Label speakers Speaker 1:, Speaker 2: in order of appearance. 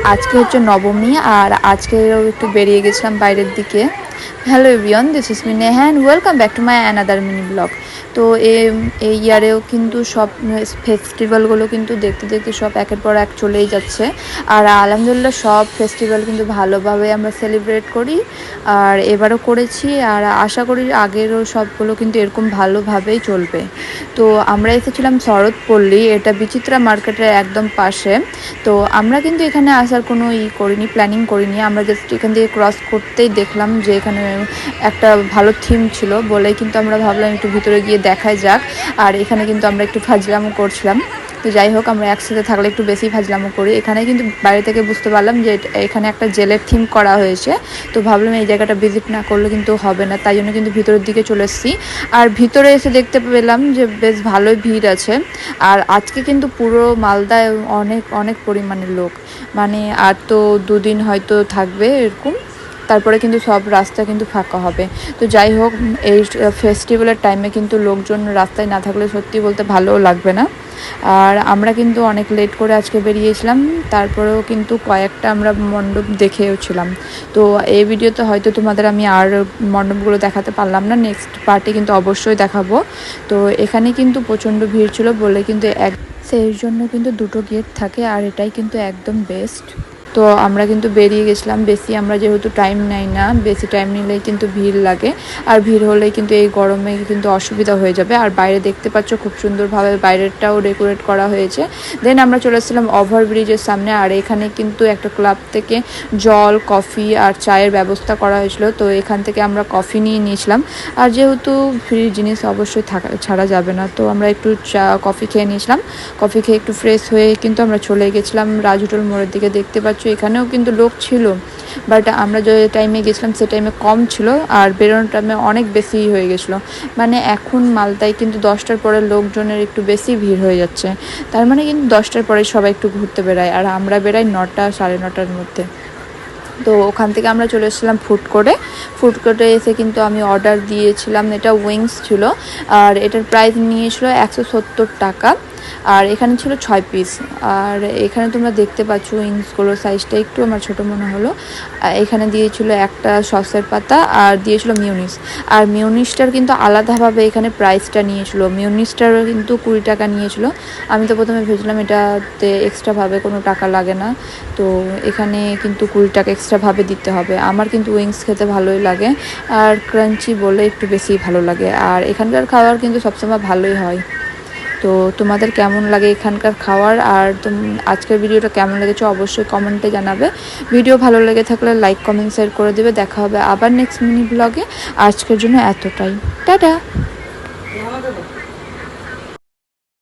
Speaker 1: আজকে হচ্ছে নবমী, আর আজকেও একটু বেরিয়ে গেছিলাম বাইরের দিকে। Hello everyone, this is me Neha and welcome back to my another mini blog. তো এই ইয়ারেও কিন্তু সব ফেস্টিভ্যালগুলো কিন্তু দেখতে দেখতে সব একের পর এক চলেই যাচ্ছে। আর আলহামদুলিল্লাহ সব ফেস্টিভ্যাল কিন্তু ভালোভাবে আমরা সেলিব্রেট করি, আর এবারও করেছি, আর আশা করি আগেরও সবগুলো কিন্তু এরকম ভালোভাবেই চলবে। তো আমরা এসেছিলাম শরৎপল্লী, এটা বিচিত্রা মার্কেটের একদম পাশে। তো আমরা কিন্তু এখানে আসার কোনো করিনি, প্ল্যানিং করিনি, আমরা জাস্ট এখান থেকে ক্রস করতেই দেখলাম যে এখানে একটা ভালো থিম ছিল বলেই কিন্তু আমরা ভাবলাম একটু ভিতরে গিয়ে দেখাই যাক। আর এখানে কিন্তু আমরা একটু ফাজলামো করছিলাম। তো যাই হোক, আমরা একসাথে থাকলে একটু বেশি ফাজলামো করি। এখানে কিন্তু বাইরে থেকে বুঝতে পারলাম যে এখানে একটা জেলের থিম করা হয়েছে। তো ভাবলাম এই জায়গাটা ভিজিট না করলে কিন্তু হবে না, তাই জন্য কিন্তু ভিতরের দিকে চলে এসেছি। আর ভিতরে এসে দেখতে পেলাম যে বেশ ভালোই ভিড় আছে। আর আজকে কিন্তু পুরো মালদায় অনেক অনেক পরিমাণে লোক, মানে আর তো দুদিন হয়তো থাকবে এরকম, তারপরে কিন্তু সব রাস্তা কিন্তু ফাঁকা হবে। তো যাই হোক, এই ফেস্টিভ্যালের টাইমে কিন্তু লোকজন রাস্তায় না থাকলে সত্যি বলতে ভালোও লাগবে না। আর আমরা কিন্তু অনেক লেট করে আজকে বেরিয়েছিলাম, তারপরেও কিন্তু কয়েকটা আমরা মণ্ডপ দেখেওছিলাম। তো এই ভিডিওতে হয়তো তোমাদের আমি আর মণ্ডপগুলো দেখাতে পারলাম না, নেক্সট পার্টে কিন্তু অবশ্যই দেখাবো। তো এখানে কিন্তু প্রচণ্ড ভিড় ছিল বলে কিন্তু সেই জন্য কিন্তু দুটো গেট থাকে, আর এটাই কিন্তু একদম বেস্ট। তো আমরা কিন্তু বেরিয়ে গেছিলাম, বেশি আমরা যেহেতু টাইম নেই না, বেশি টাইম নিলেই কিন্তু ভিড় লাগে, আর ভিড় হলেই কিন্তু এই গরমে কিন্তু অসুবিধা হয়ে যাবে। আর বাইরে দেখতে পাচ্ছ খুব সুন্দরভাবে বাইরেরটাও ডেকোরেট করা হয়েছে। দেন আমরা চলে এসেছিলাম ওভারব্রিজের সামনে, আর এখানে কিন্তু একটা ক্লাব থেকে জল, কফি আর চায়ের ব্যবস্থা করা হয়েছিল। তো এখান থেকে আমরা কফি নিয়ে নিয়েছিলাম, আর যেহেতু ফ্রি জিনিস অবশ্যই ছাড়া যাবে না, তো আমরা একটু কফি খেয়ে নিয়েছিলাম। কফি খেয়ে একটু ফ্রেশ হয়ে কিন্তু আমরা চলে গেছিলাম রাজ হোটেল মোড়ের দিকে। দেখতে পাচ্ছ এখানেও কিন্তু লোক ছিল, বাট আমরা যে টাইমে গেছিলাম সে টাইমে কম ছিল, আর বেরোনোর টাইমে অনেক বেশি হয়ে গেছিলো। মানে এখন মালদায় কিন্তু 10টার পরে লোকজনের একটু বেশি ভিড় হয়ে যাচ্ছে, তার মানে কিন্তু 10টার পরে সবাই একটু ঘুরতে বেড়ায়, আর আমরা বেড়াই 9টা সাড়ে 9টার মধ্যে। তো ওখান থেকে আমরা চলে এসেছিলাম ফুড কোর্টে এসে কিন্তু আমি অর্ডার দিয়েছিলাম, এটা উইংস ছিল, আর এটার প্রাইস নিয়েছিল 170 টাকা, আর এখানে ছিল 6 পিস। আর এখানে তোমরা দেখতে পাচ্ছ উইংসগুলোর সাইজটা একটু আমার ছোটো মনে হলো। এখানে দিয়েছিল একটা সসের পাতা, আর দিয়েছিল মিউনিস। আর মিউনিসটার কিন্তু আলাদাভাবে এখানে প্রাইসটা নিয়েছিল, মিউনিসটার কিন্তু 20 টাকা নিয়েছিল। আমি তো প্রথমে ভেবেছিলাম এটাতে এক্সট্রাভাবে কোনো টাকা লাগে না, তো এখানে কিন্তু 20 টাকা এক্সট্রাভাবে দিতে হবে। আমার কিন্তু উইংস খেতে ভালোই লাগে, আর ক্রাঞ্চি বলে একটু বেশি ভালো লাগে, আর এখানকার খাবার কিন্তু সবসময় ভালোই হয়। তো তোমাদের কেমন লাগে এখানকার খাবার, আর আজকের ভিডিওটা কেমন লেগেছে অবশ্যই কমেন্টে জানাবে। ভিডিও ভালো লেগে থাকলে লাইক, কমেন্ট, শেয়ার করে দেবে। দেখা হবে আবার নেক্সট মিনি ব্লগে। আজকের জন্য এতটাই, টাটা।